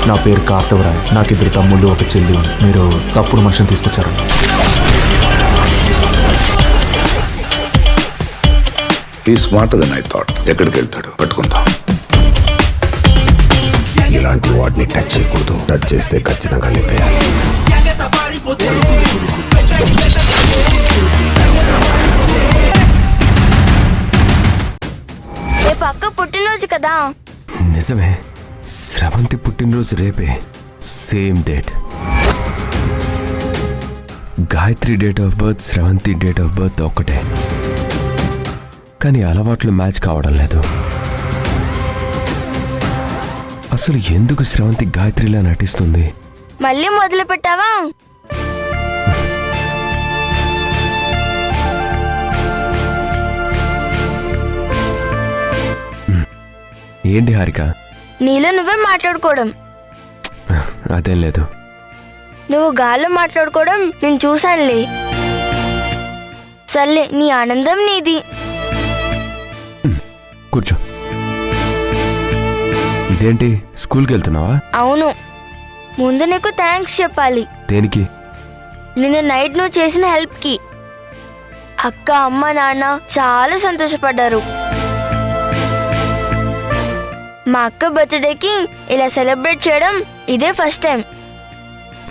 నా పేరు కార్తవరాయ్. నాకు 2 తమ్ముళ్ళు 1 చెల్లి ఉంది. మీరు తప్పుడు మనిషిని తీసుకొచ్చారు. ఈ స్మార్ట్ దెన్ ఐ థాట్. ఎక్కడికి వెళ్తాడు? పట్టుకుందాం. ఇలాంటి వాటిని టచ్ చేయకూడదు. టచ్ చేస్తే ఖచ్చితంగా లేపేయాలి. రేపు అక్క పుట్టినరోజు కదా. నిజమే, స్రవంతి పుట్టినరోజు రేపే. Same date. Gayatri date of birth, Sravanthi date of birth ఒక్కటే. కానీ అలవాట్లు మ్యాచ్ కావడం లేదు. అసలు ఎందుకు స్రవంతి గాయత్రిలా నటిస్తుంది? మళ్ళీ మొదలు పెట్టావా? ఏంటి హారిక? నీలో నువ్వే మాట్లాడుకోవడం. అదేం లేదు. నువ్వు గాల్లో మాట్లాడుకోవడం నేను చూశానులే. సర్లే, నీ ఆనందం నీది. కూర్చో. ఇదేంటి, స్కూల్కి వెళ్తున్నావా? అవును. ముందు నీకు థ్యాంక్స్ చెప్పాలి. దేనికి? నిన్న నైట్ నువ్వు చేసిన హెల్ప్కి. అక్క, అమ్మ, నాన్న చాలా సంతోషపడ్డారు. మా అక్క బర్త్డేకి ఇలా సెలబ్రేట్ చేయడం ఇదే ఫస్ట్ టైం.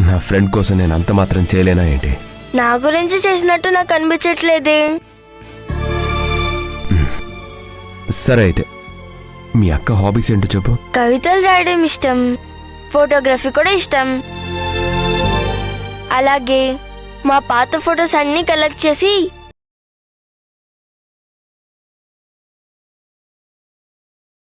నా ఫ్రెండ్ కోసం నేను అంత మాత్రం చేయలేనా ఏంటి? నా గురించి చేసినట్టు నాకు అనిపించట్లేదే. సరే అయితే, మీ అక్క హాబీస్ ఏంటో చెప్పు. కవితలు రాయడం ఇష్టం, ఫోటోగ్రఫీ కూడా ఇష్టం. అలాగే మా పాత ఫొటోస్ అన్నీ కలెక్ట్ చేసి